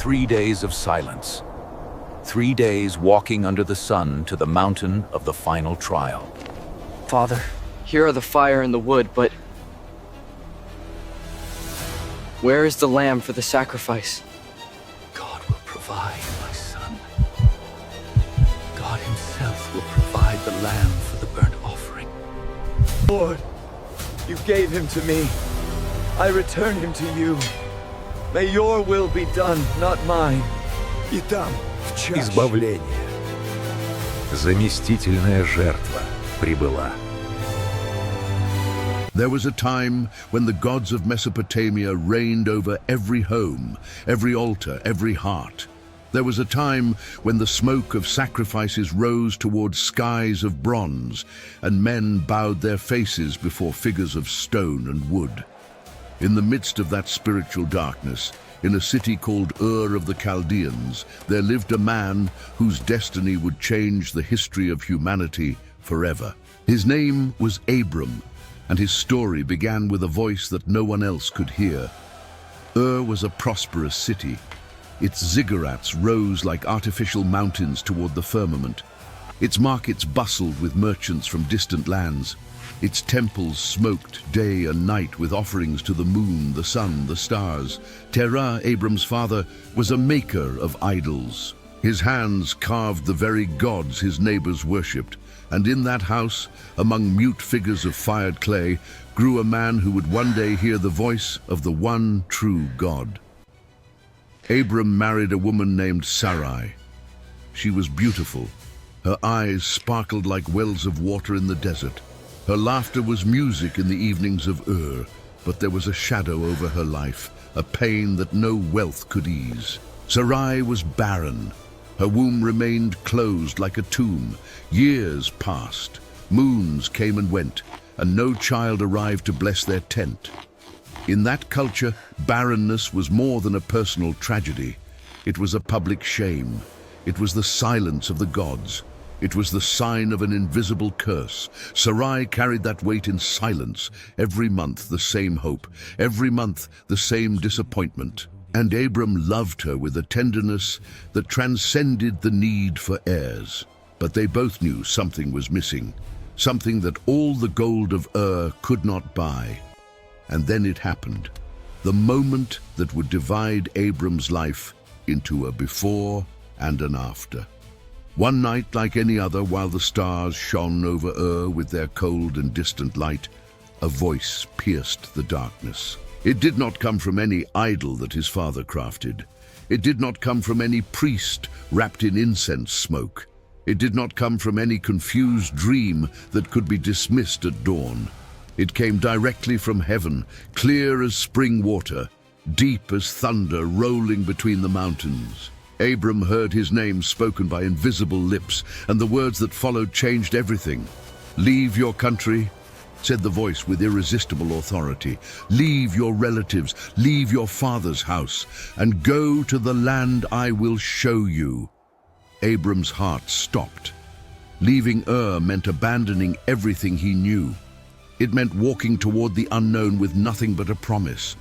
3 days of silence. 3 days walking under the sun to the mountain of the final trial. Father, here are the fire and the wood, but where is the lamb for the sacrifice? God will provide, my son. God himself will provide the lamb for the burnt offering. Lord, you gave him to me. I return him to you. May your will be done, not mine. И там, в чаше. Избавление. Заместительная жертва прибыла. There was a time when the gods of Mesopotamia reigned over every home, every altar, every heart. There was a time when the smoke of sacrifices rose towards skies of bronze, and men bowed their faces before figures of stone and wood. In the midst of that spiritual darkness, in a city called Ur of the Chaldeans, there lived a man whose destiny would change the history of humanity forever. His name was Abram, and his story began with a voice that no one else could hear. Ur was a prosperous city. Its ziggurats rose like artificial mountains toward the firmament. Its markets bustled with merchants from distant lands. Its temples smoked day and night with offerings to the moon, the sun, the stars. Terah, Abram's father, was a maker of idols. His hands carved the very gods his neighbors worshipped, and in that house, among mute figures of fired clay, grew a man who would one day hear the voice of the one true God. Abram married a woman named Sarai. She was beautiful. Her eyes sparkled like wells of water in the desert. Her laughter was music in the evenings of Ur, but there was a shadow over her life, a pain that no wealth could ease. Sarai was barren. Her womb remained closed like a tomb. Years passed. Moons came and went, and no child arrived to bless their tent. In that culture, barrenness was more than a personal tragedy. It was a public shame. It was the silence of the gods. It was the sign of an invisible curse. Sarai carried that weight in silence. Every month the same hope, every month the same disappointment. And Abram loved her with a tenderness that transcended the need for heirs. But they both knew something was missing, something that all the gold of Ur could not buy. And then it happened, the moment that would divide Abram's life into a before and an after. One night, like any other, while the stars shone over Ur with their cold and distant light, a voice pierced the darkness. It did not come from any idol that his father crafted. It did not come from any priest wrapped in incense smoke. It did not come from any confused dream that could be dismissed at dawn. It came directly from heaven, clear as spring water, deep as thunder rolling between the mountains. Abram heard his name spoken by invisible lips, and the words that followed changed everything. "Leave your country," said the voice with irresistible authority. "Leave your relatives, leave your father's house, and go to the land I will show you." Abram's heart stopped. Leaving Ur meant abandoning everything he knew. It meant walking toward the unknown with nothing but a promise.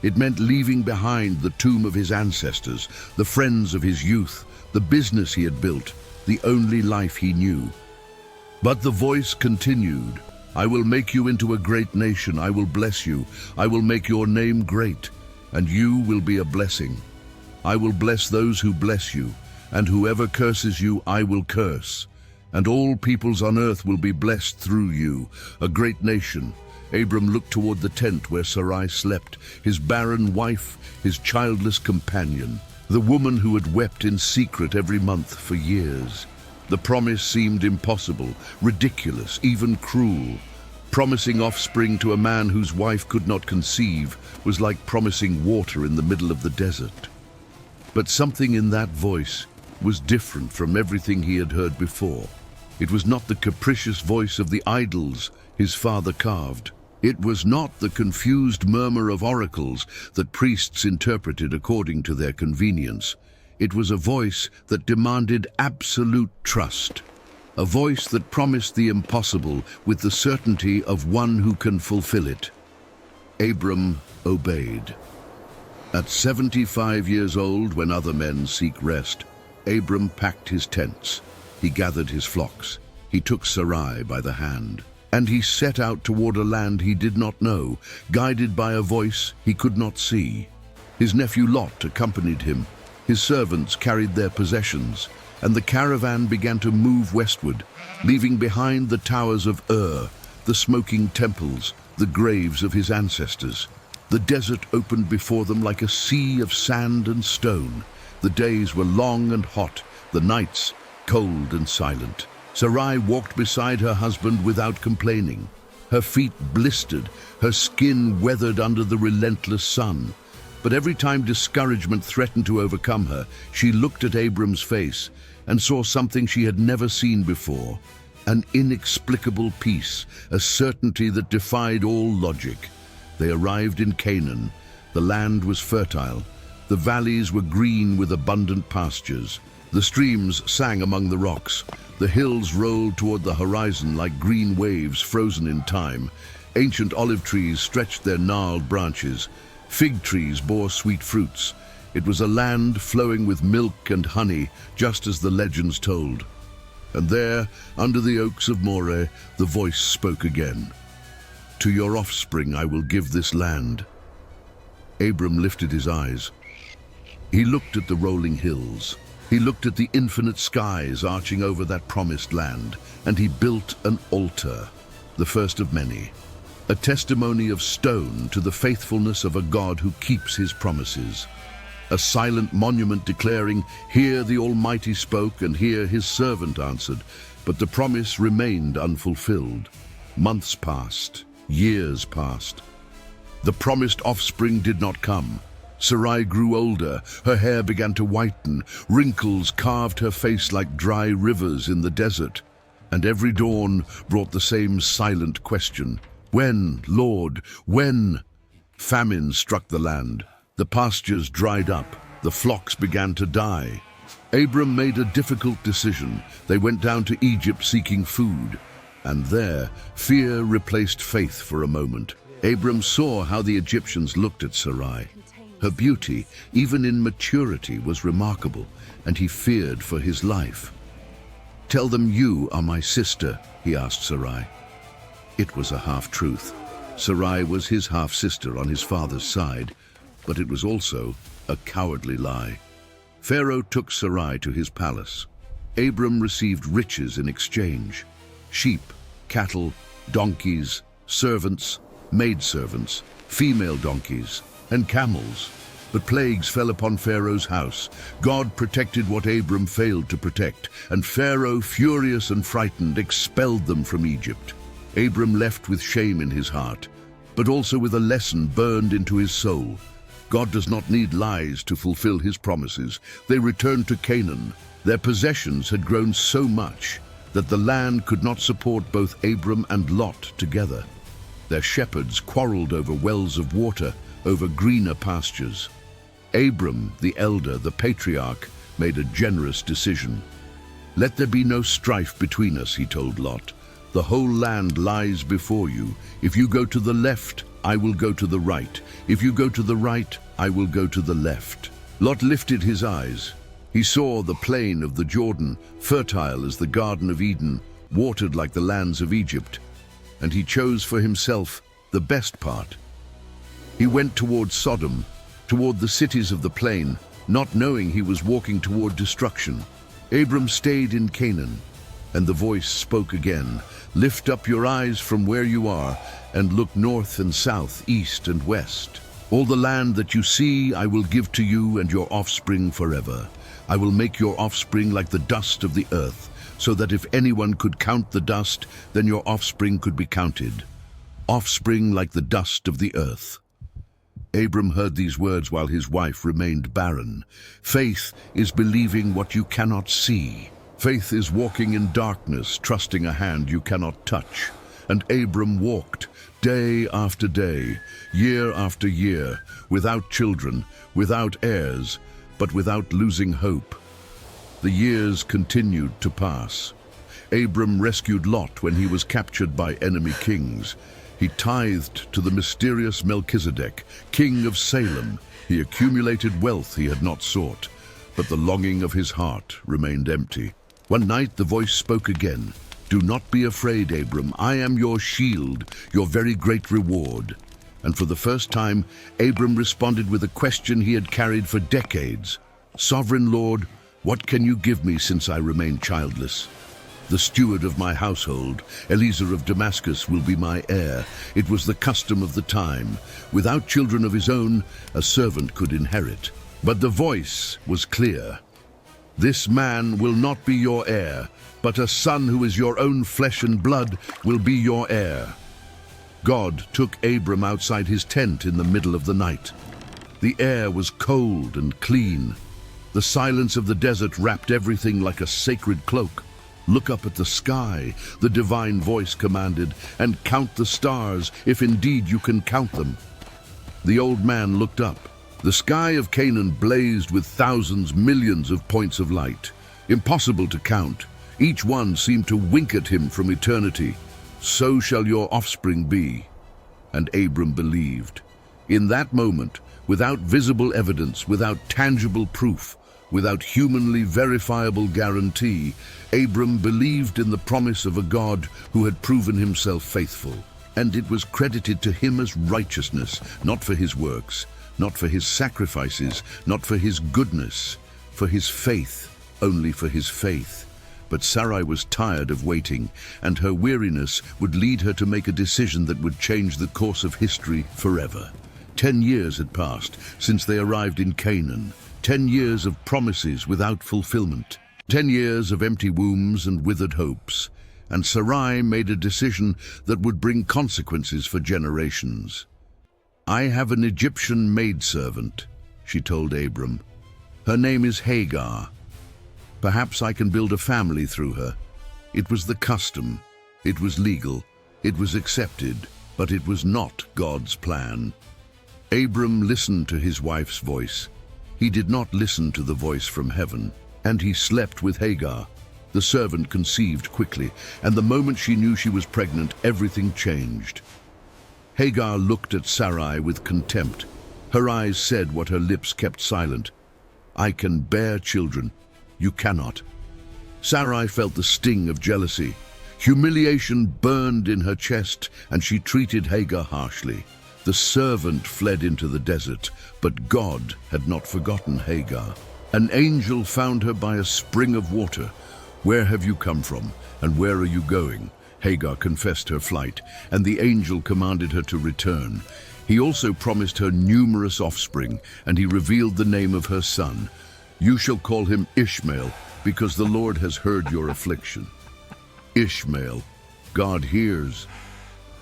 It meant leaving behind the tomb of his ancestors, the friends of his youth, the business he had built, the only life he knew. But the voice continued, "I will make you into a great nation. I will bless you. I will make your name great, and you will be a blessing. I will bless those who bless you, and whoever curses you I will curse. And all peoples on earth will be blessed through you, a great nation." Abram looked toward the tent where Sarai slept, his barren wife, his childless companion, the woman who had wept in secret every month for years. The promise seemed impossible, ridiculous, even cruel. Promising offspring to a man whose wife could not conceive was like promising water in the middle of the desert. But something in that voice was different from everything he had heard before. It was not the capricious voice of the idols his father carved. It was not the confused murmur of oracles that priests interpreted according to their convenience. It was a voice that demanded absolute trust, a voice that promised the impossible with the certainty of one who can fulfill it. Abram obeyed. At 75 years old, when other men seek rest, Abram packed his tents. He gathered his flocks. He took Sarai by the hand. And he set out toward a land he did not know, guided by a voice he could not see. His nephew Lot accompanied him. His servants carried their possessions, and the caravan began to move westward, leaving behind the towers of Ur, the smoking temples, the graves of his ancestors. The desert opened before them like a sea of sand and stone. The days were long and hot, the nights cold and silent. Sarai walked beside her husband without complaining. Her feet blistered, her skin weathered under the relentless sun. But every time discouragement threatened to overcome her, she looked at Abram's face and saw something she had never seen before. An inexplicable peace, a certainty that defied all logic. They arrived in Canaan. The land was fertile. The valleys were green with abundant pastures. The streams sang among the rocks. The hills rolled toward the horizon like green waves frozen in time. Ancient olive trees stretched their gnarled branches. Fig trees bore sweet fruits. It was a land flowing with milk and honey, just as the legends told. And there, under the oaks of Moreh, the voice spoke again. "To your offspring I will give this land." Abram lifted his eyes. He looked at the rolling hills. He looked at the infinite skies arching over that promised land, and he built an altar, the first of many, a testimony of stone to the faithfulness of a God who keeps his promises. A silent monument declaring, "Here the Almighty spoke, and here his servant answered." But the promise remained unfulfilled. Months passed. Years passed. The promised offspring did not come. Sarai grew older. Her hair began to whiten. Wrinkles carved her face like dry rivers in the desert. And every dawn brought the same silent question. "When, Lord, when?" Famine struck the land. The pastures dried up. The flocks began to die. Abram made a difficult decision. They went down to Egypt seeking food. And there, fear replaced faith for a moment. Abram saw how the Egyptians looked at Sarai. Her beauty, even in maturity, was remarkable, and he feared for his life. "Tell them you are my sister," he asked Sarai. It was a half-truth. Sarai was his half-sister on his father's side, but it was also a cowardly lie. Pharaoh took Sarai to his palace. Abram received riches in exchange: sheep, cattle, donkeys, servants, maidservants, female donkeys, and camels. But plagues fell upon Pharaoh's house. God protected what Abram failed to protect, and Pharaoh, furious and frightened, expelled them from Egypt. Abram left with shame in his heart, but also with a lesson burned into his soul. God does not need lies to fulfill his promises. They returned to Canaan. Their possessions had grown so much that the land could not support both Abram and Lot together. Their shepherds quarreled over wells of water, over greener pastures. Abram, the elder, the patriarch, made a generous decision. "Let there be no strife between us," he told Lot. "The whole land lies before you. If you go to the left, I will go to the right. If you go to the right, I will go to the left." Lot lifted his eyes. He saw the plain of the Jordan, fertile as the Garden of Eden, watered like the lands of Egypt. And he chose for himself the best part. He went toward Sodom, toward the cities of the plain, not knowing he was walking toward destruction. Abram stayed in Canaan, and the voice spoke again. "Lift up your eyes from where you are, and look north and south, east and west. All the land that you see I will give to you and your offspring forever. I will make your offspring like the dust of the earth, so that if anyone could count the dust, then your offspring could be counted. Offspring like the dust of the earth." Abram heard these words while his wife remained barren. Faith is believing what you cannot see. Faith is walking in darkness, trusting a hand you cannot touch. And Abram walked, day after day, year after year, without children, without heirs, but without losing hope. The years continued to pass. Abram rescued Lot when he was captured by enemy kings. He tithed to the mysterious Melchizedek, king of Salem. He accumulated wealth he had not sought, but the longing of his heart remained empty. One night the voice spoke again. "Do not be afraid, Abram. I am your shield, your very great reward." And for the first time, Abram responded with a question he had carried for decades. "Sovereign Lord, what can you give me since I remain childless? The steward of my household, Eliezer of Damascus, will be my heir. It was the custom of the time. Without children of his own, a servant could inherit." But the voice was clear. "This man will not be your heir, but a son who is your own flesh and blood will be your heir." God took Abram outside his tent in the middle of the night. The air was cold and clean. The silence of the desert wrapped everything like a sacred cloak. "Look up at the sky," the divine voice commanded, "and count the stars, if indeed you can count them." The old man looked up. The sky of Canaan blazed with thousands, millions of points of light. Impossible to count. Each one seemed to wink at him from eternity. "So shall your offspring be." And Abram believed. In that moment, without visible evidence, without tangible proof, without humanly verifiable guarantee, Abram believed in the promise of a God who had proven himself faithful. And it was credited to him as righteousness, not for his works, not for his sacrifices, not for his goodness, for his faith, only for his faith. But Sarai was tired of waiting, and her weariness would lead her to make a decision that would change the course of history forever. 10 years had passed since they arrived in Canaan. 10 years of promises without fulfillment. 10 years of empty wombs and withered hopes. And Sarai made a decision that would bring consequences for generations. "I have an Egyptian maidservant," she told Abram. "Her name is Hagar. Perhaps I can build a family through her." It was the custom. It was legal. It was accepted. But it was not God's plan. Abram listened to his wife's voice. He did not listen to the voice from heaven. And he slept with Hagar. The servant conceived quickly, and the moment she knew she was pregnant, everything changed. Hagar looked at Sarai with contempt. Her eyes said what her lips kept silent. "I can bear children. You cannot." Sarai felt the sting of jealousy. Humiliation burned in her chest, and she treated Hagar harshly. The servant fled into the desert, but God had not forgotten Hagar. An angel found her by a spring of water. "Where have you come from, and where are you going?" Hagar confessed her flight, and the angel commanded her to return. He also promised her numerous offspring, and he revealed the name of her son. "You shall call him Ishmael, because the Lord has heard your affliction." Ishmael, God hears.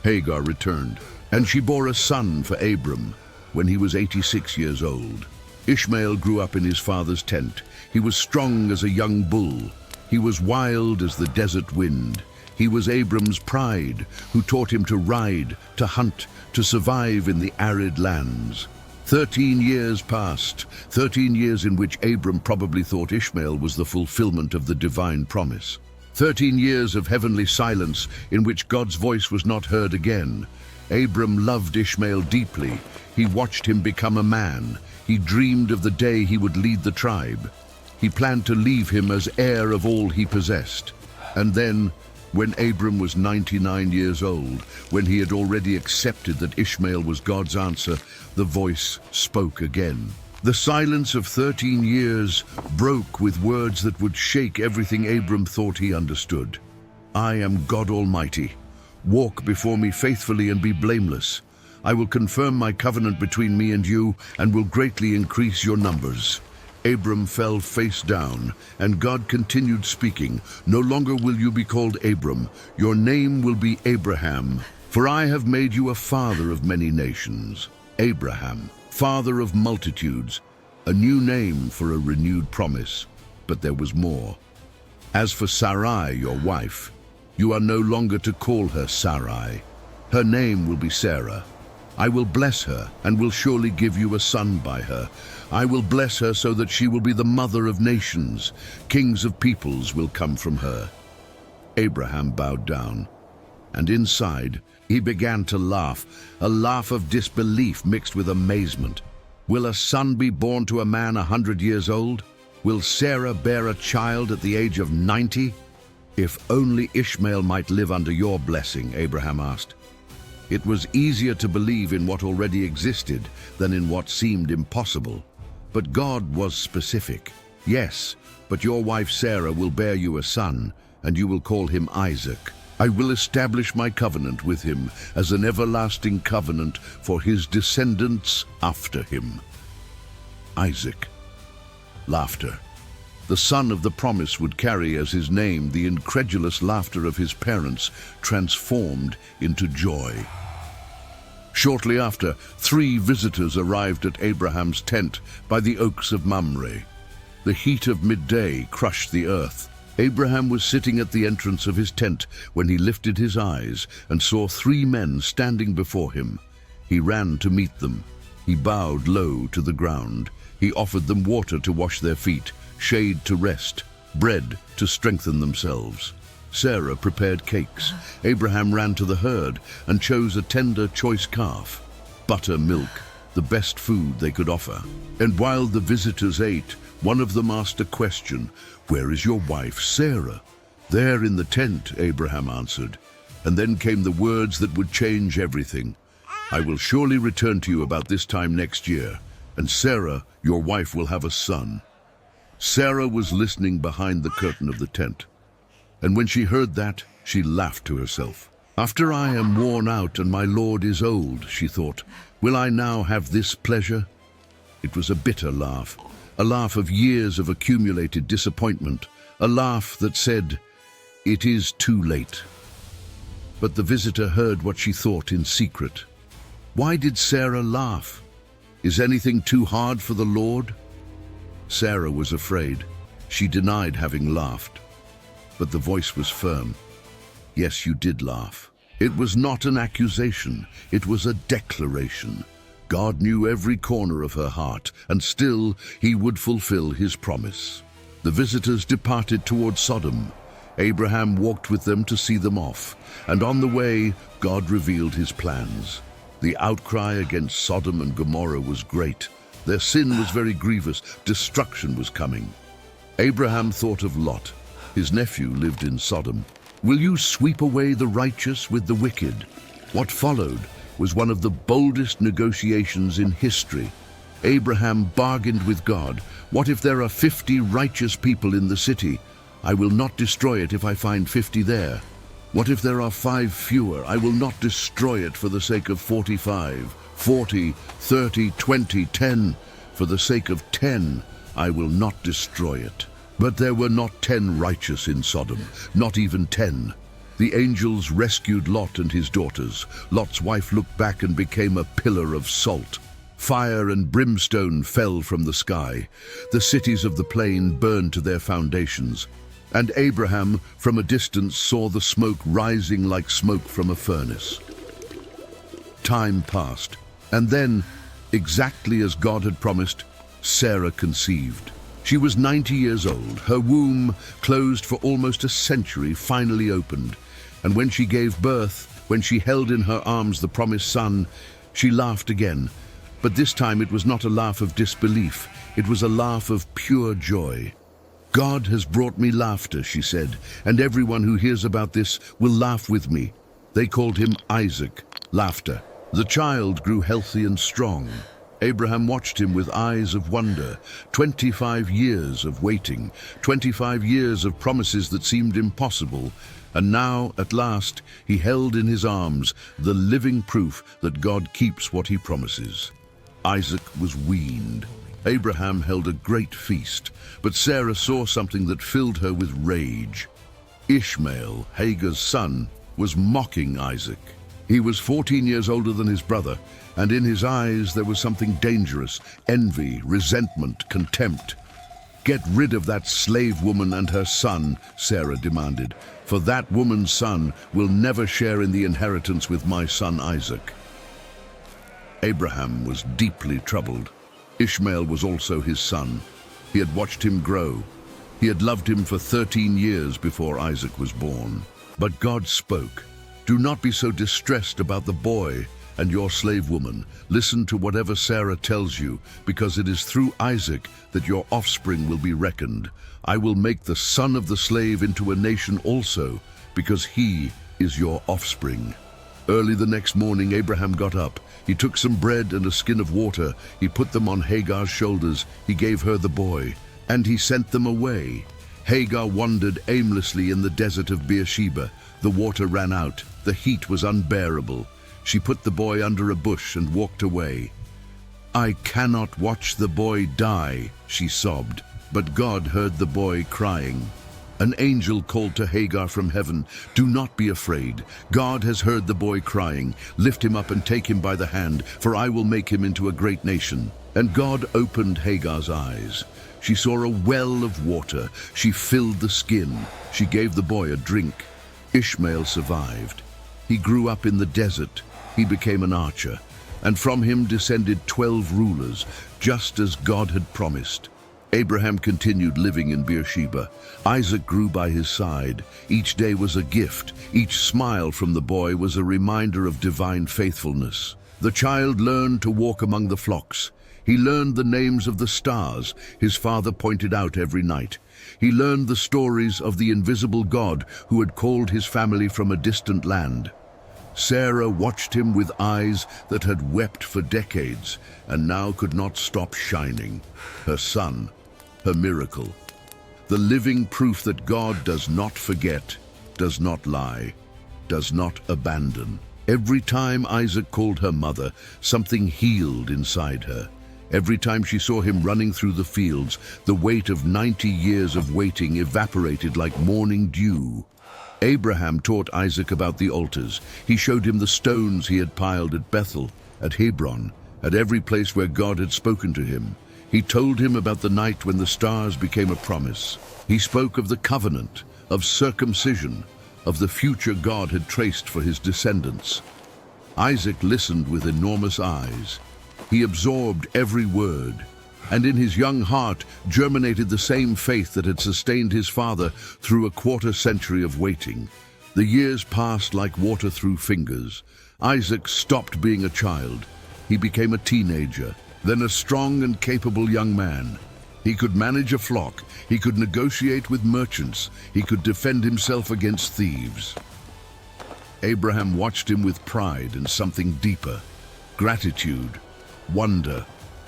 Hagar returned, and she bore a son for Abram when he was 86 years old. Ishmael grew up in his father's tent. He was strong as a young bull. He was wild as the desert wind. He was Abram's pride, who taught him to ride, to hunt, to survive in the arid lands. 13 years passed, 13 years in which Abram probably thought Ishmael was the fulfillment of the divine promise. 13 years of heavenly silence in which God's voice was not heard again. Abram loved Ishmael deeply. He watched him become a man. He dreamed of the day he would lead the tribe. He planned to leave him as heir of all he possessed. And then, when Abram was 99 years old, when he had already accepted that Ishmael was God's answer, the voice spoke again. The silence of 13 years broke with words that would shake everything Abram thought he understood. "I am God Almighty. Walk before me faithfully and be blameless. I will confirm my covenant between me and you and will greatly increase your numbers." Abram fell face down, and God continued speaking. "No longer will you be called Abram. Your name will be Abraham, for I have made you a father of many nations." Abraham, father of multitudes, a new name for a renewed promise. But there was more. "As for Sarai, your wife, you are no longer to call her Sarai. Her name will be Sarah. I will bless her and will surely give you a son by her. I will bless her so that she will be the mother of nations. Kings of peoples will come from her." Abraham bowed down, and inside he began to laugh, a laugh of disbelief mixed with amazement. Will a son be born to a man 100 years old? Will Sarah bear a child at the age of 90? If only Ishmael might live under your blessing, Abraham asked. It was easier to believe in what already existed than in what seemed impossible. But God was specific. Yes, but your wife Sarah will bear you a son, and you will call him Isaac. I will establish my covenant with him as an everlasting covenant for his descendants after him. Isaac. Laughter. The son of the promise would carry as his name the incredulous laughter of his parents, transformed into joy. Shortly after, 3 visitors arrived at Abraham's tent by the oaks of Mamre. The heat of midday crushed the earth. Abraham was sitting at the entrance of his tent when he lifted his eyes and saw 3 men standing before him. He ran to meet them. He bowed low to the ground. He offered them water to wash their feet, shade to rest, bread to strengthen themselves. Sarah prepared cakes. Abraham ran to the herd and chose a tender, choice calf. Butter, milk, the best food they could offer. And while the visitors ate, one of them asked a question. "Where is your wife, Sarah?" "There in the tent," Abraham answered. And then came the words that would change everything. "I will surely return to you about this time next year, and Sarah, your wife, will have a son." Sarah was listening behind the curtain of the tent. And when she heard that, she laughed to herself. "After I am worn out and my Lord is old," she thought, "will I now have this pleasure?" It was a bitter laugh. A laugh of years of accumulated disappointment, a laugh that said, "It is too late." But the visitor heard what she thought in secret. Why did Sarah laugh? Is anything too hard for the Lord? Sarah was afraid. She denied having laughed. But the voice was firm. "Yes, you did laugh." It was not an accusation, it was a declaration. God knew every corner of her heart, and still he would fulfill his promise. The visitors departed toward Sodom. Abraham walked with them to see them off, and on the way, God revealed his plans. The outcry against Sodom and Gomorrah was great. Their sin was very grievous. Destruction was coming. Abraham thought of Lot. His nephew lived in Sodom. "Will you sweep away the righteous with the wicked?" What followed was one of the boldest negotiations in history. Abraham bargained with God. "What if there are 50 righteous people in the city? I will not destroy it if I find 50 there. What if there are 5 fewer? I will not destroy it for the sake of 45, 40, 30, 20, 10. For the sake of 10, I will not destroy it." But there were not 10 righteous in Sodom, not even 10. The angels rescued Lot and his daughters. Lot's wife looked back and became a pillar of salt. Fire and brimstone fell from the sky. The cities of the plain burned to their foundations. And Abraham, from a distance, saw the smoke rising like smoke from a furnace. Time passed, and then, exactly as God had promised, Sarah conceived. She was 90 years old. Her womb, closed for almost a century, finally opened. And when she gave birth, when she held in her arms the promised son, she laughed again. But this time it was not a laugh of disbelief. It was a laugh of pure joy. "God has brought me laughter," she said, "and everyone who hears about this will laugh with me." They called him Isaac, laughter. The child grew healthy and strong. Abraham watched him with eyes of wonder. 25 years of waiting, 25 years of promises that seemed impossible. And now, at last, he held in his arms the living proof that God keeps what he promises. Isaac was weaned. Abraham held a great feast, but Sarah saw something that filled her with rage. Ishmael, Hagar's son, was mocking Isaac. He was 14 years older than his brother, and in his eyes there was something dangerous: envy, resentment, contempt. "Get rid of that slave woman and her son," Sarah demanded, "for that woman's son will never share in the inheritance with my son Isaac." Abraham was deeply troubled. Ishmael was also his son. He had watched him grow. He had loved him for 13 years before Isaac was born. But God spoke, "Do not be so distressed about the boy. and your slave woman, listen to whatever Sarah tells you, because it is through Isaac that your offspring will be reckoned. I will make the son of the slave into a nation also, because he is your offspring." Early the next morning, Abraham got up. He took some bread and a skin of water. He put them on Hagar's shoulders. He gave her the boy, and he sent them away. Hagar wandered aimlessly in the desert of Beersheba. The water ran out. The heat was unbearable. She put the boy under a bush and walked away. "I cannot watch the boy die," she sobbed. But God heard the boy crying. An angel called to Hagar from heaven, "Do not be afraid. God has heard the boy crying. Lift him up and take him by the hand, for I will make him into a great nation." And God opened Hagar's eyes. She saw a well of water. She filled the skin. She gave the boy a drink. Ishmael survived. He grew up in the desert. He became an archer. And from him descended 12 rulers, just as God had promised. Abraham continued living in Beersheba. Isaac grew by his side. Each day was a gift. Each smile from the boy was a reminder of divine faithfulness. The child learned to walk among the flocks. He learned the names of the stars his father pointed out every night. He learned the stories of the invisible God who had called his family from a distant land. Sarah watched him with eyes that had wept for decades and now could not stop shining. Her son, her miracle. The living proof that God does not forget, does not lie, does not abandon. Every time Isaac called her mother, something healed inside her. Every time she saw him running through the fields, the weight of 90 years of waiting evaporated like morning dew. Abraham taught Isaac about the altars. He showed him the stones he had piled at Bethel, at Hebron, at every place where God had spoken to him. He told him about the night when the stars became a promise. He spoke of the covenant, of circumcision, of the future God had traced for his descendants. Isaac listened with enormous eyes. He absorbed every word, and in his young heart germinated the same faith that had sustained his father through a quarter-century of waiting. The years passed like water through fingers. Isaac stopped being a child. He became a teenager, then a strong and capable young man. He could manage a flock. He could negotiate with merchants. He could defend himself against thieves. Abraham watched him with pride and something deeper: gratitude, wonder,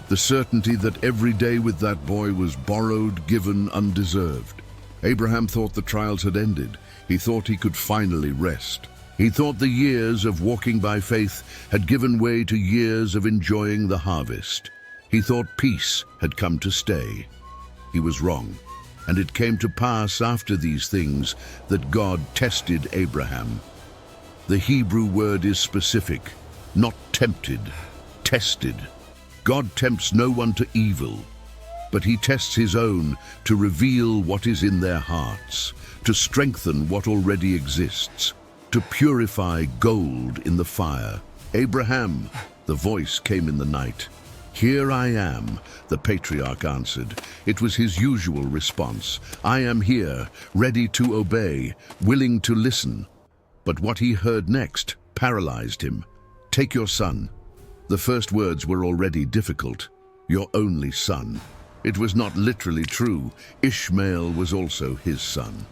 the certainty that every day with that boy was borrowed, given, undeserved. Abraham thought the trials had ended. He thought he could finally rest. He thought the years of walking by faith had given way to years of enjoying the harvest. He thought peace had come to stay. He was wrong, and it came to pass after these things that God tested Abraham. The Hebrew word is specific, not tempted, tested. God tempts no one to evil, but he tests his own to reveal what is in their hearts, to strengthen what already exists, to purify gold in the fire. "Abraham," the voice came in the night. "Here I am," the patriarch answered. It was his usual response. "I am here, ready to obey, willing to listen." But what he heard next paralyzed him. "Take your son." The first words were already difficult. Your only son. It was not literally true. Ishmael was also his son.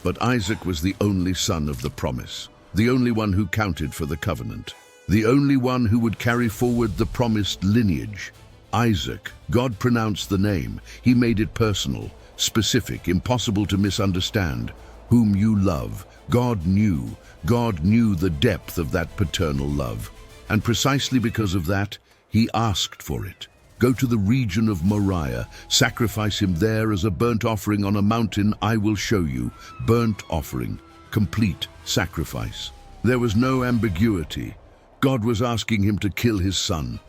But Isaac was the only son of the promise, the only one who counted for the covenant, the only one who would carry forward the promised lineage. Isaac. God pronounced the name. He made it personal, specific, impossible to misunderstand. Whom you love. God knew. God knew the depth of that paternal love. And precisely because of that, he asked for it. Go to the region of Moriah, sacrifice him there as a burnt offering on a mountain I will show you. Burnt offering, complete sacrifice. There was no ambiguity. God was asking him to kill his son.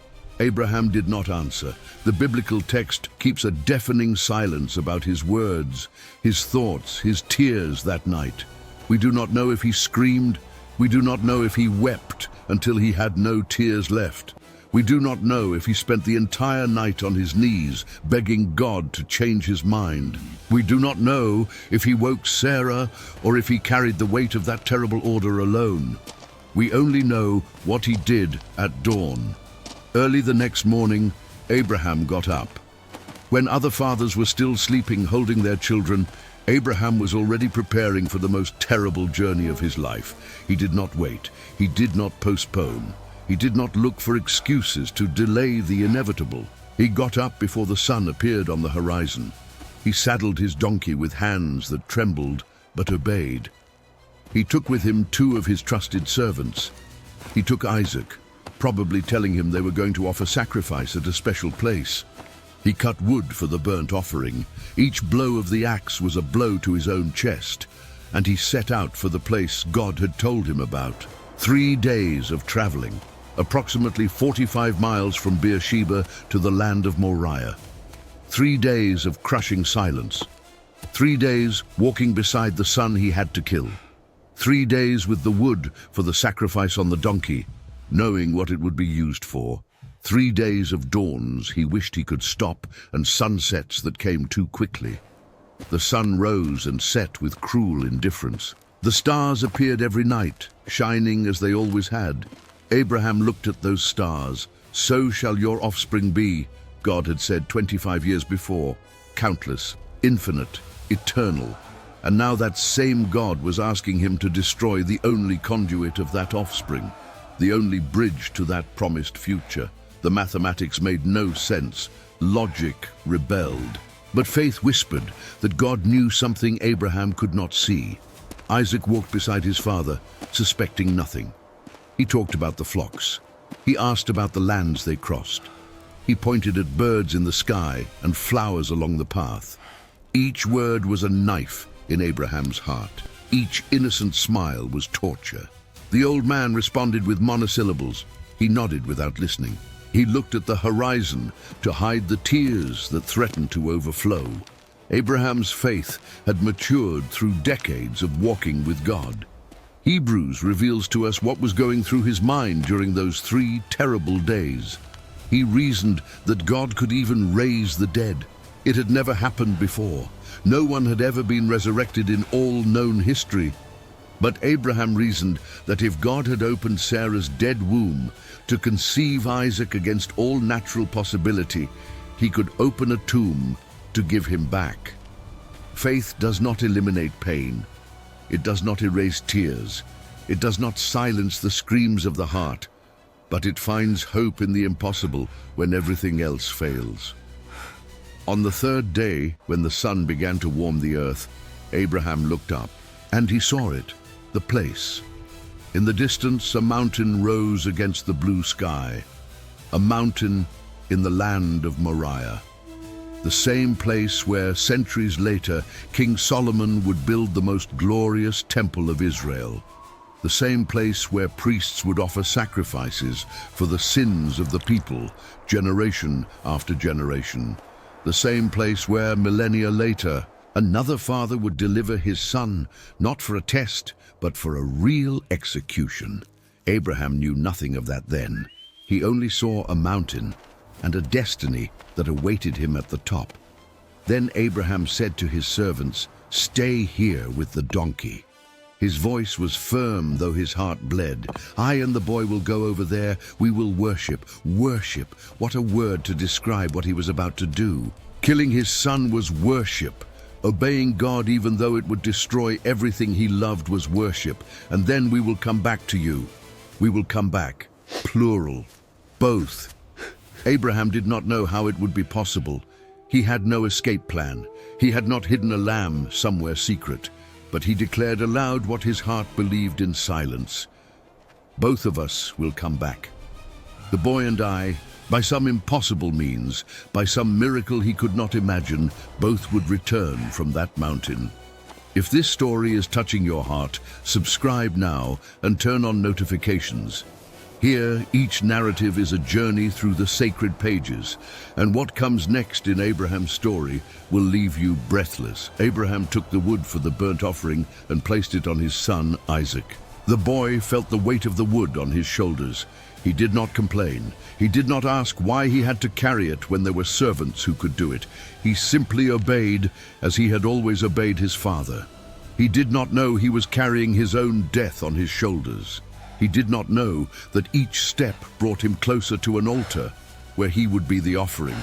Abraham did not answer. The biblical text keeps a deafening silence about his words, his thoughts, his tears that night. We do not know if he screamed. We do not know if he wept until he had no tears left. We do not know if he spent the entire night on his knees, begging God to change his mind. We do not know if he woke Sarah or if he carried the weight of that terrible order alone. We only know what he did at dawn. Early the next morning, Abraham got up. When other fathers were still sleeping, holding their children, Abraham was already preparing for the most terrible journey of his life. He did not wait. He did not postpone. He did not look for excuses to delay the inevitable. He got up before the sun appeared on the horizon. He saddled his donkey with hands that trembled but obeyed. He took with him 2 of his trusted servants. He took Isaac, probably telling him they were going to offer sacrifice at a special place. He cut wood for the burnt offering. Each blow of the axe was a blow to his own chest, and he set out for the place God had told him about. 3 days of traveling, approximately 45 miles from Beersheba to the land of Moriah. 3 days of crushing silence. 3 days walking beside the son he had to kill. 3 days with the wood for the sacrifice on the donkey, knowing what it would be used for. 3 days of dawns he wished he could stop, and sunsets that came too quickly. The sun rose and set with cruel indifference. The stars appeared every night, shining as they always had. Abraham looked at those stars. So shall your offspring be, God had said 25 years before. Countless, infinite, eternal. And now that same God was asking him to destroy the only conduit of that offspring, the only bridge to that promised future. The mathematics made no sense. Logic rebelled. But faith whispered that God knew something Abraham could not see. Isaac walked beside his father, suspecting nothing. He talked about the flocks. He asked about the lands they crossed. He pointed at birds in the sky and flowers along the path. Each word was a knife in Abraham's heart. Each innocent smile was torture. The old man responded with monosyllables. He nodded without listening. He looked at the horizon to hide the tears that threatened to overflow. Abraham's faith had matured through decades of walking with God. Hebrews reveals to us what was going through his mind during those 3 terrible days. He reasoned that God could even raise the dead. It had never happened before. No one had ever been resurrected in all known history. But Abraham reasoned that if God had opened Sarah's dead womb to conceive Isaac against all natural possibility, he could open a tomb to give him back. Faith does not eliminate pain. It does not erase tears. It does not silence the screams of the heart. But it finds hope in the impossible when everything else fails. On the 3rd day, when the sun began to warm the earth, Abraham looked up, and he saw it, the place. In the distance, a mountain rose against the blue sky, a mountain in the land of Moriah, the same place where, centuries later, King Solomon would build the most glorious temple of Israel, the same place where priests would offer sacrifices for the sins of the people, generation after generation, the same place where, millennia later, another father would deliver his son, not for a test, but for a real execution. Abraham knew nothing of that then. He only saw a mountain and a destiny that awaited him at the top. Then Abraham said to his servants, "Stay here with the donkey." His voice was firm, though his heart bled. "I and the boy will go over there. We will worship." Worship. What a word to describe what he was about to do. Killing his son was worship. Obeying God even though it would destroy everything he loved was worship. And then we will come back to you. We will come back. Plural. Both. Abraham did not know how it would be possible. He had no escape plan. He had not hidden a lamb somewhere secret. But he declared aloud what his heart believed in silence. Both of us will come back. The boy and I, by some impossible means, by some miracle he could not imagine, both would return from that mountain. If this story is touching your heart, subscribe now and turn on notifications. Here, each narrative is a journey through the sacred pages, and what comes next in Abraham's story will leave you breathless. Abraham took the wood for the burnt offering and placed it on his son, Isaac. The boy felt the weight of the wood on his shoulders. He did not complain. He did not ask why he had to carry it when there were servants who could do it. He simply obeyed as he had always obeyed his father. He did not know he was carrying his own death on his shoulders. He did not know that each step brought him closer to an altar where he would be the offering.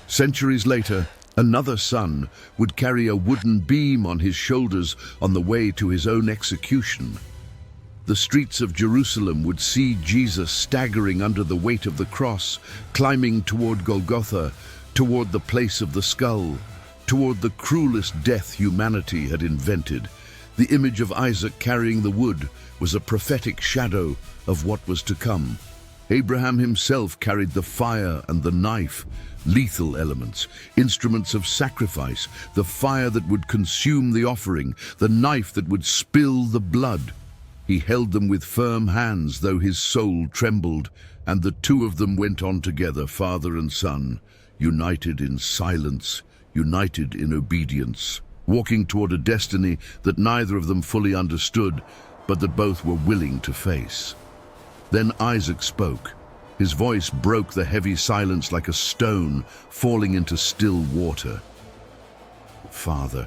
Centuries later, another son would carry a wooden beam on his shoulders on the way to his own execution. The streets of Jerusalem would see Jesus staggering under the weight of the cross, climbing toward Golgotha, toward the place of the skull, toward the cruelest death humanity had invented. The image of Isaac carrying the wood was a prophetic shadow of what was to come. Abraham himself carried the fire and the knife, lethal elements, instruments of sacrifice, the fire that would consume the offering, the knife that would spill the blood. He held them with firm hands, though his soul trembled, and the two of them went on together, father and son, united in silence, united in obedience, walking toward a destiny that neither of them fully understood, but that both were willing to face. Then Isaac spoke. His voice broke the heavy silence like a stone falling into still water. Father.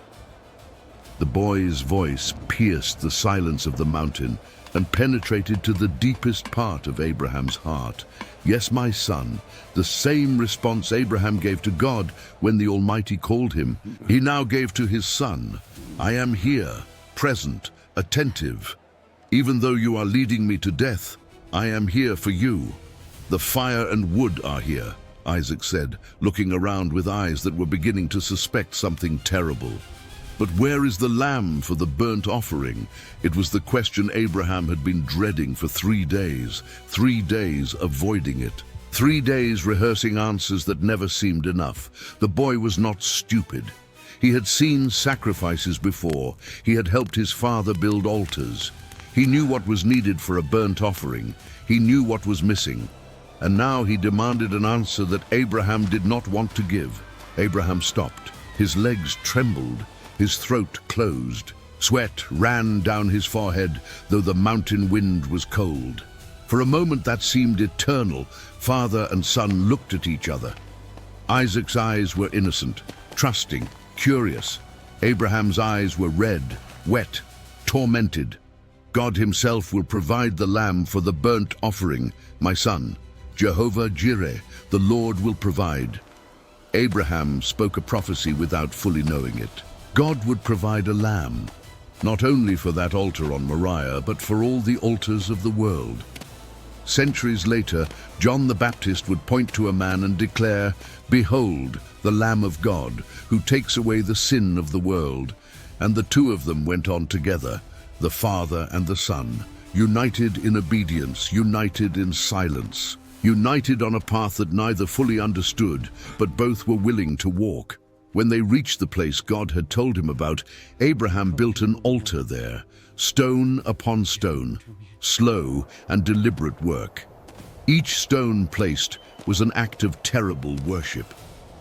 The boy's voice pierced the silence of the mountain and penetrated to the deepest part of Abraham's heart. Yes, my son, the same response Abraham gave to God when the Almighty called him, he now gave to his son. I am here, present, attentive. Even though you are leading me to death, I am here for you. The fire and wood are here, Isaac said, looking around with eyes that were beginning to suspect something terrible. But where is the lamb for the burnt offering? It was the question Abraham had been dreading for 3 days avoiding it. 3 days rehearsing answers that never seemed enough. The boy was not stupid. He had seen sacrifices before. He had helped his father build altars. He knew what was needed for a burnt offering. He knew what was missing. And now he demanded an answer that Abraham did not want to give. Abraham stopped. His legs trembled. His throat closed. Sweat ran down his forehead, though the mountain wind was cold. For a moment that seemed eternal. Father and son looked at each other. Isaac's eyes were innocent, trusting, curious. Abraham's eyes were red, wet, tormented. God himself will provide the lamb for the burnt offering, my son. Jehovah Jireh, the Lord will provide. Abraham spoke a prophecy without fully knowing it. God would provide a lamb, not only for that altar on Moriah, but for all the altars of the world. Centuries later, John the Baptist would point to a man and declare, "Behold, the Lamb of God, who takes away the sin of the world." And the two of them went on together, the Father and the Son, united in obedience, united in silence, united on a path that neither fully understood, but both were willing to walk. When they reached the place God had told him about, Abraham built an altar there, stone upon stone, slow and deliberate work. Each stone placed was an act of terrible worship.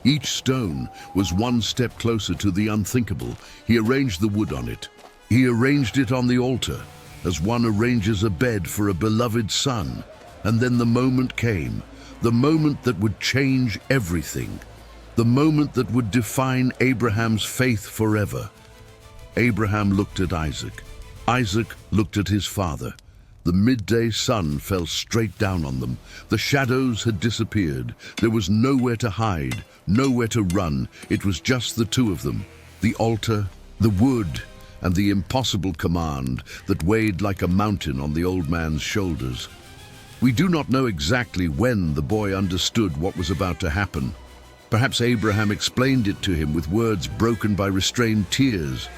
Each stone was one step closer to the unthinkable. He arranged the wood on it. He arranged it on the altar, as one arranges a bed for a beloved son. And then the moment came, the moment that would change everything. The moment that would define Abraham's faith forever. Abraham looked at Isaac. Isaac looked at his father. The midday sun fell straight down on them. The shadows had disappeared. There was nowhere to hide, nowhere to run. It was just the two of them. The altar, the wood, and the impossible command that weighed like a mountain on the old man's shoulders. We do not know exactly when the boy understood what was about to happen. Perhaps Abraham explained it to him with words broken by restrained tears.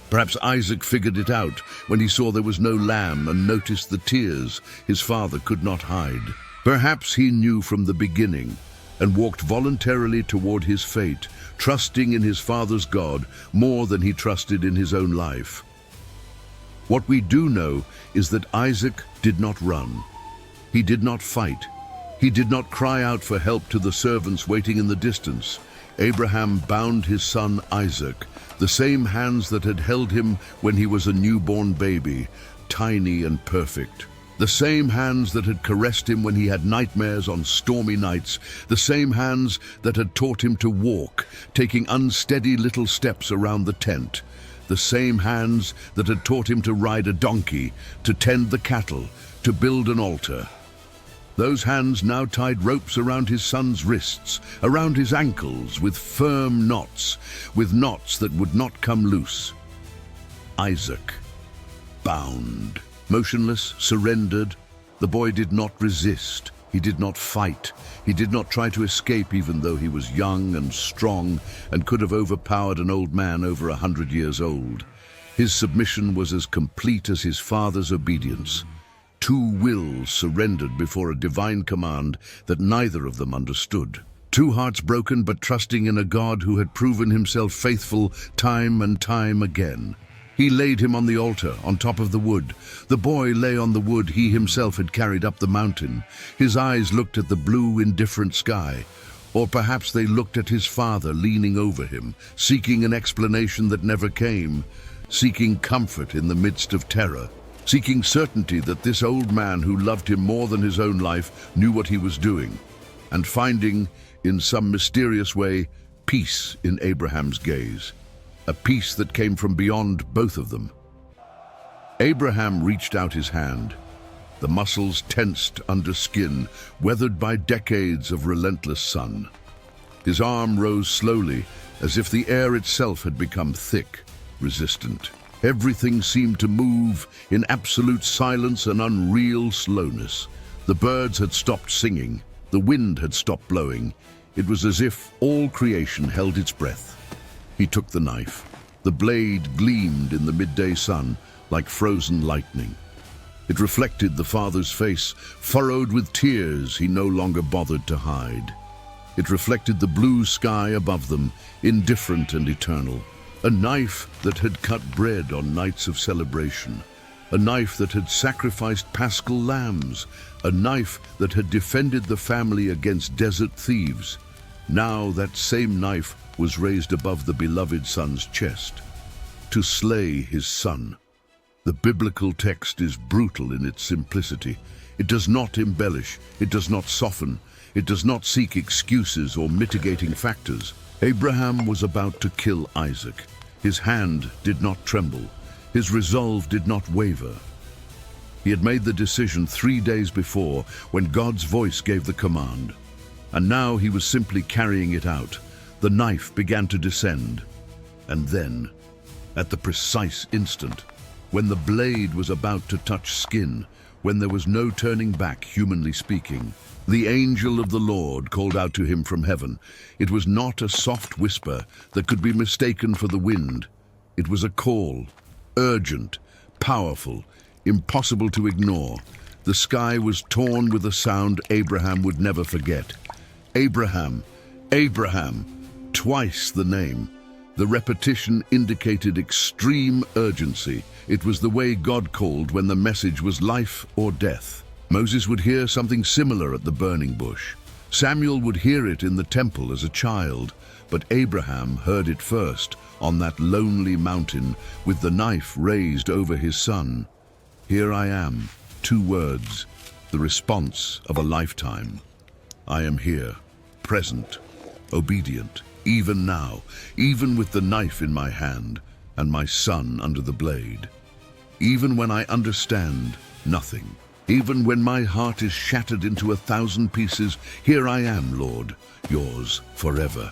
Perhaps Isaac figured it out when he saw there was no lamb and noticed the tears his father could not hide. Perhaps he knew from the beginning and walked voluntarily toward his fate, trusting in his father's God more than he trusted in his own life. What we do know is that Isaac did not run. He did not fight. He did not cry out for help to the servants waiting in the distance. Abraham bound his son Isaac, the same hands that had held him when he was a newborn baby, tiny and perfect. The same hands that had caressed him when he had nightmares on stormy nights. The same hands that had taught him to walk, taking unsteady little steps around the tent. the same hands that had taught him to ride a donkey, to tend the cattle, to build an altar. Those hands now tied ropes around his son's wrists, around his ankles, with firm knots, with knots that would not come loose. Isaac, bound, motionless, surrendered. The boy did not resist. He did not fight. He did not try to escape, even though he was young and strong and could have overpowered an old man over 100 years old. His submission was as complete as his father's obedience. Two wills surrendered before a divine command that neither of them understood. Two hearts broken, but trusting in a God who had proven himself faithful time and time again. He laid him on the altar, on top of the wood. The boy lay on the wood he himself had carried up the mountain. His eyes looked at the blue, indifferent sky. Or perhaps they looked at his father leaning over him, seeking an explanation that never came, seeking comfort in the midst of terror, seeking certainty that this old man who loved him more than his own life knew what he was doing, and finding, in some mysterious way, peace in Abraham's gaze. A peace that came from beyond both of them. Abraham reached out his hand, the muscles tensed under skin, weathered by decades of relentless sun. His arm rose slowly, as if the air itself had become thick, resistant. Everything seemed to move in absolute silence and unreal slowness. The birds had stopped singing, the wind had stopped blowing. It was as if all creation held its breath. He took the knife. The blade gleamed in the midday sun like frozen lightning. It reflected the father's face, furrowed with tears he no longer bothered to hide. It reflected the blue sky above them, indifferent and eternal. A knife that had cut bread on nights of celebration. A knife that had sacrificed paschal lambs. A knife that had defended the family against desert thieves. Now that same knife was raised above the beloved son's chest, to slay his son. The biblical text is brutal in its simplicity. It does not embellish, it does not soften, it does not seek excuses or mitigating factors. Abraham was about to kill Isaac. His hand did not tremble, his resolve did not waver. He had made the decision 3 days before, when God's voice gave the command. And now he was simply carrying it out. The knife began to descend. And then, at the precise instant, when the blade was about to touch skin, when there was no turning back, humanly speaking, the angel of the Lord called out to him from heaven. It was not a soft whisper that could be mistaken for the wind. It was a call, urgent, powerful, impossible to ignore. The sky was torn with a sound Abraham would never forget. Abraham, Abraham. Twice the name. The repetition indicated extreme urgency. It was the way God called when the message was life or death. Moses would hear something similar at the burning bush. Samuel would hear it in the temple as a child, but Abraham heard it first on that lonely mountain with the knife raised over his son. Here I am, 2 words, the response of a lifetime. I am here, present, obedient. Even now, even with the knife in my hand and my son under the blade. Even when I understand nothing. Even when my heart is shattered into 1,000 pieces, here I am, Lord, yours forever.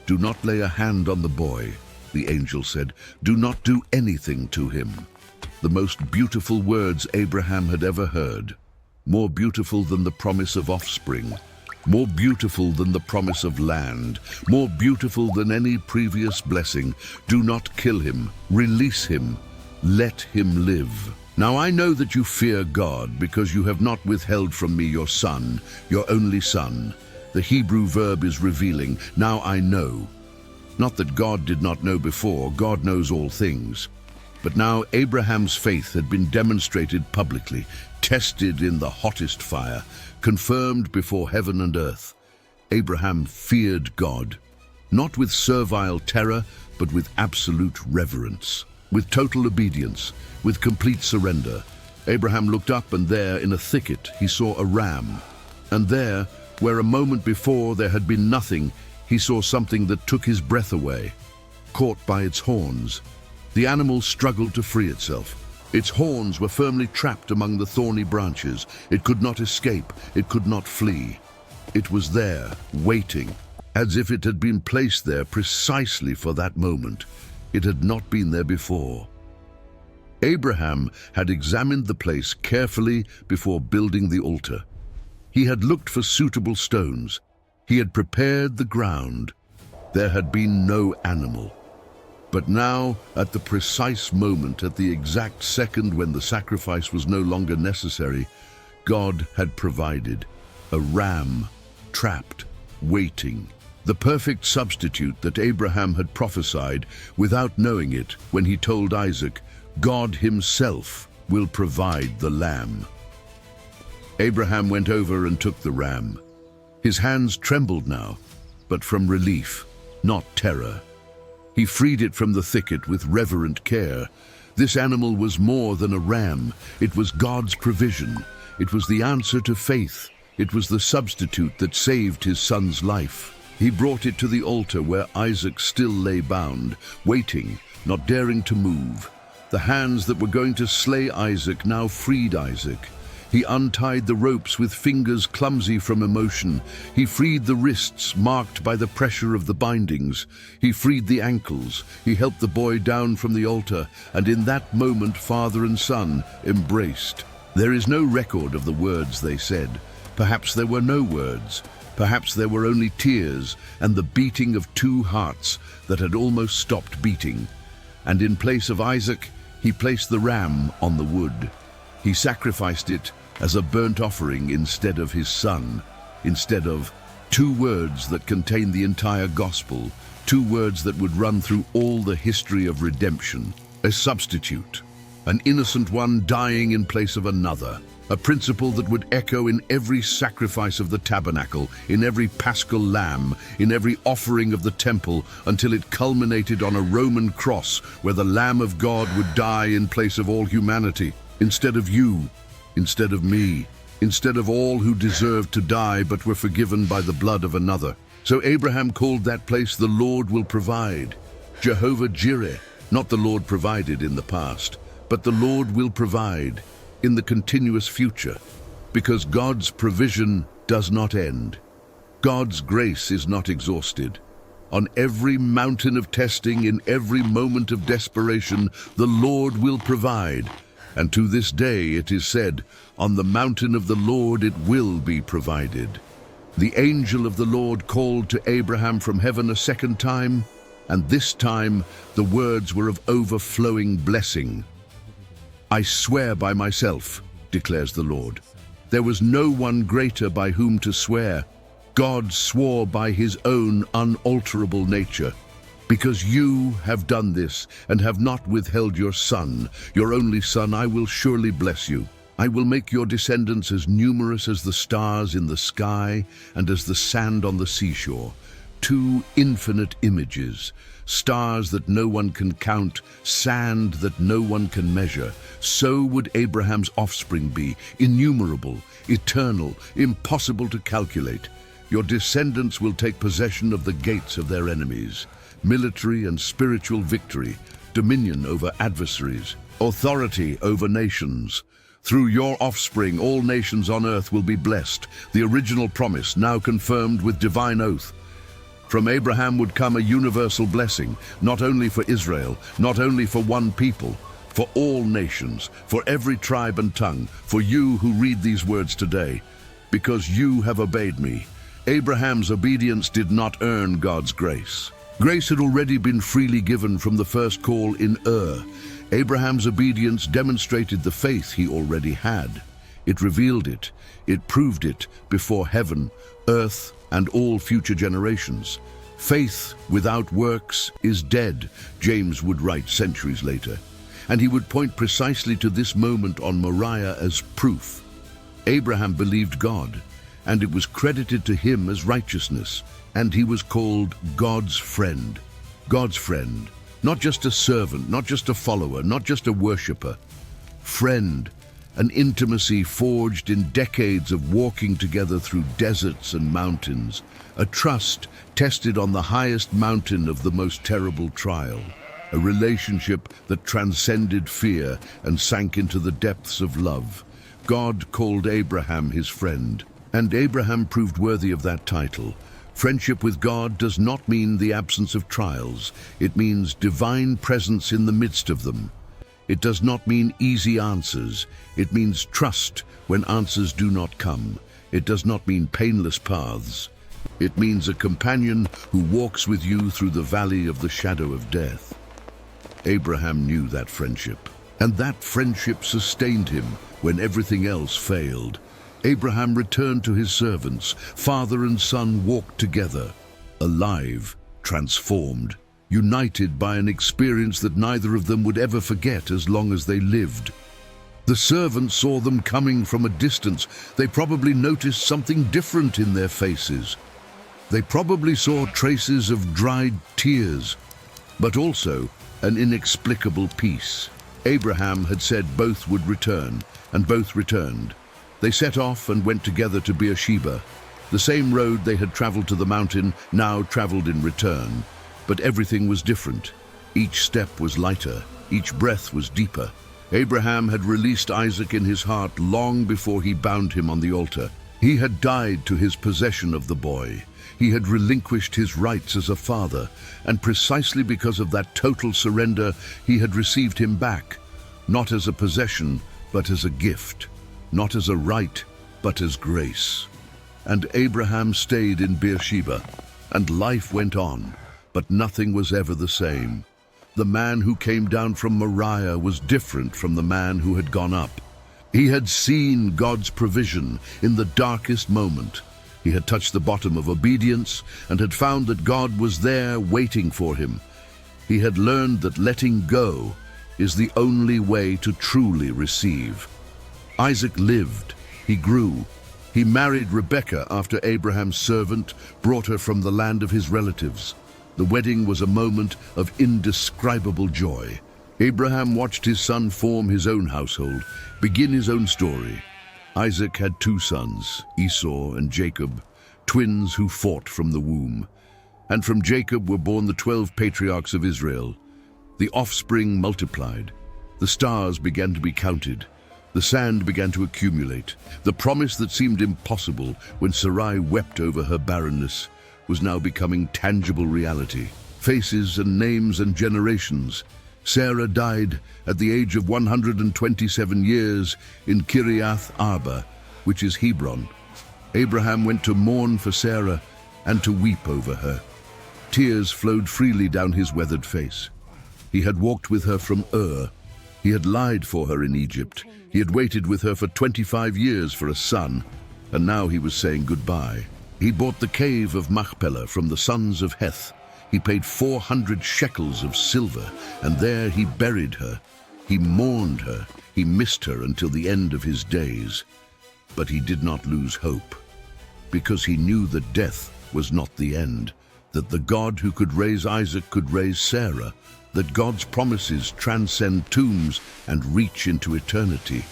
Do not lay a hand on the boy, the angel said. Do not do anything to him. The most beautiful words Abraham had ever heard. More beautiful than the promise of offspring. More beautiful than the promise of land, more beautiful than any previous blessing. Do not kill him, release him, let him live. Now I know that you fear God because you have not withheld from me your son, your only son. The Hebrew verb is revealing, now I know. Not that God did not know before, God knows all things. But now Abraham's faith had been demonstrated publicly, tested in the hottest fire, confirmed before heaven and earth. Abraham feared God, not with servile terror, but with absolute reverence, with total obedience, with complete surrender. Abraham looked up, and there, in a thicket, he saw a ram. And there, where a moment before there had been nothing, he saw something that took his breath away. Caught by its horns, The animal struggled to free itself. Its horns were firmly trapped among the thorny branches. It could not escape. It could not flee. It was there, waiting, as if it had been placed there precisely for that moment. It had not been there before. Abraham had examined the place carefully before building the altar. He had looked for suitable stones. He had prepared the ground. There had been no animal. But now, at the precise moment, at the exact second when the sacrifice was no longer necessary, God had provided a ram, trapped, waiting, the perfect substitute that Abraham had prophesied without knowing it when he told Isaac, God himself will provide the lamb. Abraham went over and took the ram. His hands trembled now, but from relief, not terror. He freed it from the thicket with reverent care. This animal was more than a ram. It was God's provision. It was the answer to faith. It was the substitute that saved his son's life. He brought it to the altar where Isaac still lay bound, waiting, not daring to move. The hands that were going to slay Isaac now freed Isaac. He untied the ropes with fingers clumsy from emotion. He freed the wrists marked by the pressure of the bindings. He freed the ankles. He helped the boy down from the altar, and in that moment father and son embraced. There is no record of the words they said. Perhaps there were no words. Perhaps there were only tears and the beating of two hearts that had almost stopped beating. And in place of Isaac, he placed the ram on the wood. He sacrificed it as a burnt offering instead of his son, instead of two words that contain the entire gospel, two words that would run through all the history of redemption, a substitute, an innocent one dying in place of another, a principle that would echo in every sacrifice of the tabernacle, in every paschal lamb, in every offering of the temple, until it culminated on a Roman cross where the Lamb of God would die in place of all humanity, instead of you, instead of me, instead of all who deserved to die but were forgiven by the blood of another. So Abraham called that place the Lord will provide, Jehovah Jireh, not the Lord provided in the past, but the Lord will provide in the continuous future, because God's provision does not end. God's grace is not exhausted. On every mountain of testing, in every moment of desperation, the Lord will provide. And to this day it is said, on the mountain of the Lord it will be provided. The angel of the Lord called to Abraham from heaven a second time, and this time the words were of overflowing blessing. I swear by myself, declares the Lord. There was no one greater by whom to swear. God swore by his own unalterable nature. Because you have done this and have not withheld your son, your only son, I will surely bless you. I will make your descendants as numerous as the stars in the sky and as the sand on the seashore. Two infinite images, stars that no one can count, sand that no one can measure. So would Abraham's offspring be, innumerable, eternal, impossible to calculate. Your descendants will take possession of the gates of their enemies. Military and spiritual victory, dominion over adversaries, authority over nations. Through your offspring, all nations on earth will be blessed, the original promise now confirmed with divine oath. From Abraham would come a universal blessing, not only for Israel, not only for one people, for all nations, for every tribe and tongue, for you who read these words today, because you have obeyed me. Abraham's obedience did not earn God's grace. Grace had already been freely given from the first call in Ur. Abraham's obedience demonstrated the faith he already had. It revealed it. It proved it before heaven, earth, and all future generations. Faith without works is dead, James would write centuries later. And he would point precisely to this moment on Moriah as proof. Abraham believed God, and it was credited to him as righteousness, and he was called God's friend. God's friend, not just a servant, not just a follower, not just a worshipper. Friend, an intimacy forged in decades of walking together through deserts and mountains, a trust tested on the highest mountain of the most terrible trial. a relationship that transcended fear and sank into the depths of love. God called Abraham his friend, and Abraham proved worthy of that title. Friendship with God does not mean the absence of trials. It means divine presence in the midst of them. It does not mean easy answers. It means trust when answers do not come. It does not mean painless paths. It means a companion who walks with you through the valley of the shadow of death. Abraham knew that friendship, and that friendship sustained him when everything else failed. Abraham returned to his servants. Father and son walked together, alive, transformed, united by an experience that neither of them would ever forget as long as they lived. The servants saw them coming from a distance. They probably noticed something different in their faces. They probably saw traces of dried tears, but also an inexplicable peace. Abraham had said both would return, and both returned. They set off and went together to Beersheba. The same road they had traveled to the mountain now traveled in return, but everything was different. Each step was lighter, each breath was deeper. Abraham had released Isaac in his heart long before he bound him on the altar. He had died to his possession of the boy. He had relinquished his rights as a father, and precisely because of that total surrender, he had received him back, not as a possession, but as a gift, not as a right, but as grace. And Abraham stayed in Beersheba, and life went on, but nothing was ever the same. The man who came down from Moriah was different from the man who had gone up. He had seen God's provision in the darkest moment. He had touched the bottom of obedience and had found that God was there waiting for him. He had learned that letting go is the only way to truly receive. Isaac lived, he grew. He married Rebekah after Abraham's servant brought her from the land of his relatives. The wedding was a moment of indescribable joy. Abraham watched his son form his own household, begin his own story. Isaac had 2 sons, Esau and Jacob, twins who fought from the womb. And from Jacob were born the 12 patriarchs of Israel. The offspring multiplied. The stars began to be counted. The sand began to accumulate. The promise that seemed impossible when Sarai wept over her barrenness was now becoming tangible reality. Faces and names and generations. Sarah died at the age of 127 years in Kiriath Arba, which is Hebron. Abraham went to mourn for Sarah and to weep over her. Tears flowed freely down his weathered face. He had walked with her from Ur. He had lied for her in Egypt. He had waited with her for 25 years for a son, and now he was saying goodbye. He bought the cave of Machpelah from the sons of Heth. He paid 400 shekels of silver, and there he buried her. He mourned her. He missed her until the end of his days. But he did not lose hope, because he knew that death was not the end, that the God who could raise Isaac could raise Sarah, that God's promises transcend tombs and reach into eternity.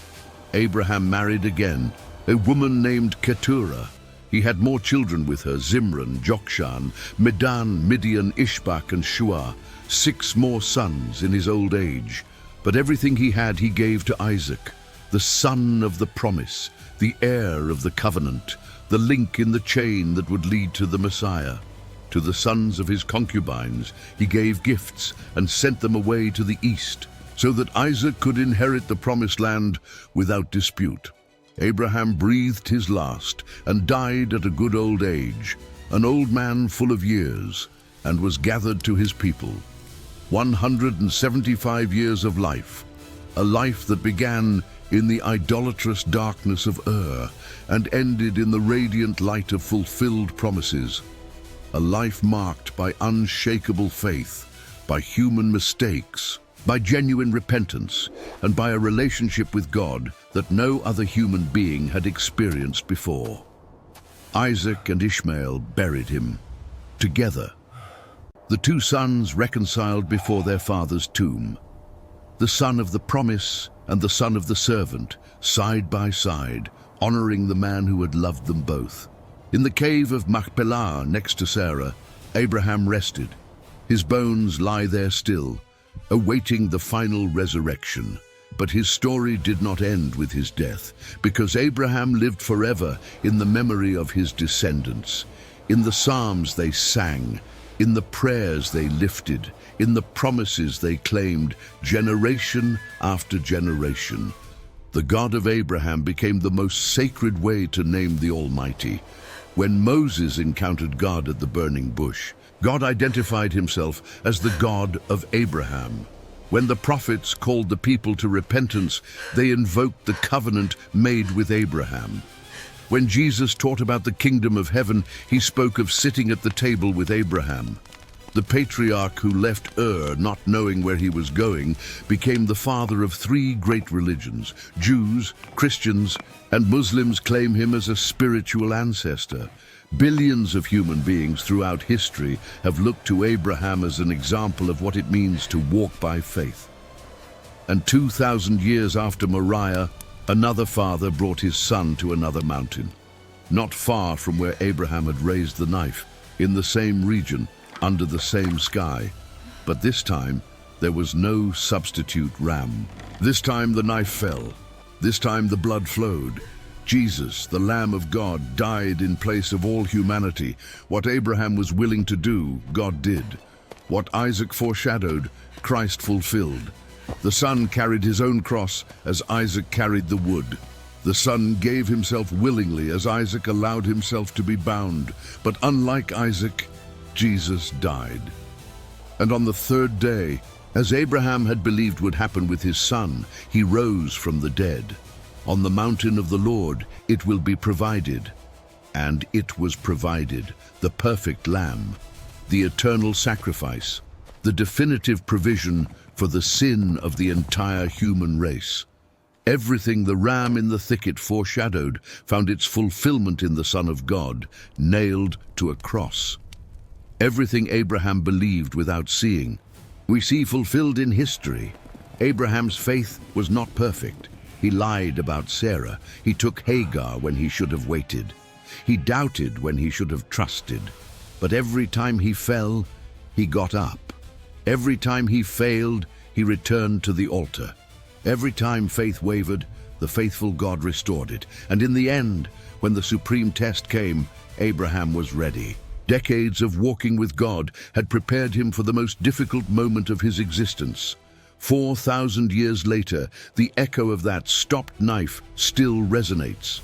Abraham married again, a woman named Keturah. He had more children with her, Zimran, Jokshan, Medan, Midian, Ishbak, and Shua, 6 more sons in his old age. But everything he had he gave to Isaac, the son of the promise, the heir of the covenant, the link in the chain that would lead to the Messiah. To the sons of his concubines he gave gifts and sent them away to the east, so that Isaac could inherit the promised land without dispute. Abraham breathed his last and died at a good old age, an old man full of years, and was gathered to his people. 175 years of life, a life that began in the idolatrous darkness of Ur and ended in the radiant light of fulfilled promises. A life marked by unshakable faith, by human mistakes, by genuine repentance, and by a relationship with God that no other human being had experienced before. Isaac and Ishmael buried him together. The 2 sons reconciled before their father's tomb. The son of the promise and the son of the servant, side by side, honoring the man who had loved them both. In the cave of Machpelah next to Sarah, Abraham rested. His bones lie there still, awaiting the final resurrection. But his story did not end with his death, because Abraham lived forever in the memory of his descendants. In the Psalms they sang, in the prayers they lifted, in the promises they claimed, generation after generation. The God of Abraham became the most sacred way to name the Almighty. When Moses encountered God at the burning bush, God identified himself as the God of Abraham. When the prophets called the people to repentance, they invoked the covenant made with Abraham. When Jesus taught about the kingdom of heaven, he spoke of sitting at the table with Abraham. The patriarch who left Ur, not knowing where he was going, became the father of three great religions. Jews, Christians, and Muslims claim him as a spiritual ancestor. Billions of human beings throughout history have looked to Abraham as an example of what it means to walk by faith. And 2,000 years after Moriah, another father brought his son to another mountain, not far from where Abraham had raised the knife, in the same region, under the same sky. But this time, there was no substitute ram. This time the knife fell. This time the blood flowed. Jesus, the Lamb of God, died in place of all humanity. What Abraham was willing to do, God did. What Isaac foreshadowed, Christ fulfilled. The son carried his own cross as Isaac carried the wood. The son gave himself willingly as Isaac allowed himself to be bound. But unlike Isaac, Jesus died. And on the third day, as Abraham had believed would happen with his son, he rose from the dead. On the mountain of the Lord it will be provided. And it was provided, the perfect lamb, the eternal sacrifice, the definitive provision for the sin of the entire human race. Everything the ram in the thicket foreshadowed found its fulfillment in the Son of God, nailed to a cross. Everything Abraham believed without seeing, we see fulfilled in history. Abraham's faith was not perfect. He lied about Sarah. He took Hagar when he should have waited. He doubted when he should have trusted. But every time he fell, he got up. Every time he failed, he returned to the altar. Every time faith wavered, the faithful God restored it. And in the end, when the supreme test came, Abraham was ready. Decades of walking with God had prepared him for the most difficult moment of his existence. 4,000 years later, the echo of that stopped knife still resonates.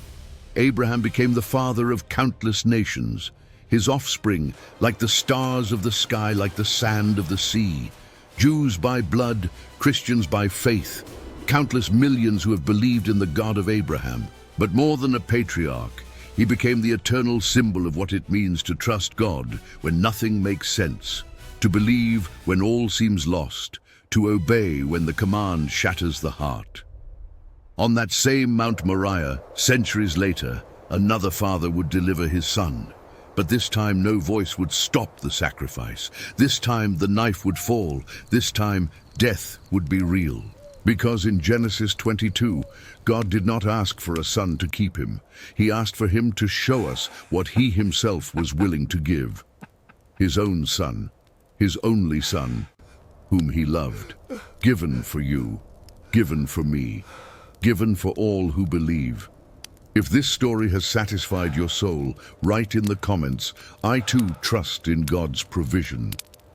Abraham became the father of countless nations. His offspring, like the stars of the sky, like the sand of the sea. Jews by blood, Christians by faith. Countless millions who have believed in the God of Abraham. But more than a patriarch, he became the eternal symbol of what it means to trust God when nothing makes sense, to believe when all seems lost, to obey when the command shatters the heart. On that same Mount Moriah, centuries later, another father would deliver his son. But this time no voice would stop the sacrifice. This time the knife would fall. This time death would be real. Because in Genesis 22, God did not ask for a son to keep him. He asked for him to show us what he himself was willing to give. His own son, his only son, whom he loved, given for you, given for me, given for all who believe. If this story has satisfied your soul, write in the comments, I too trust in God's provision.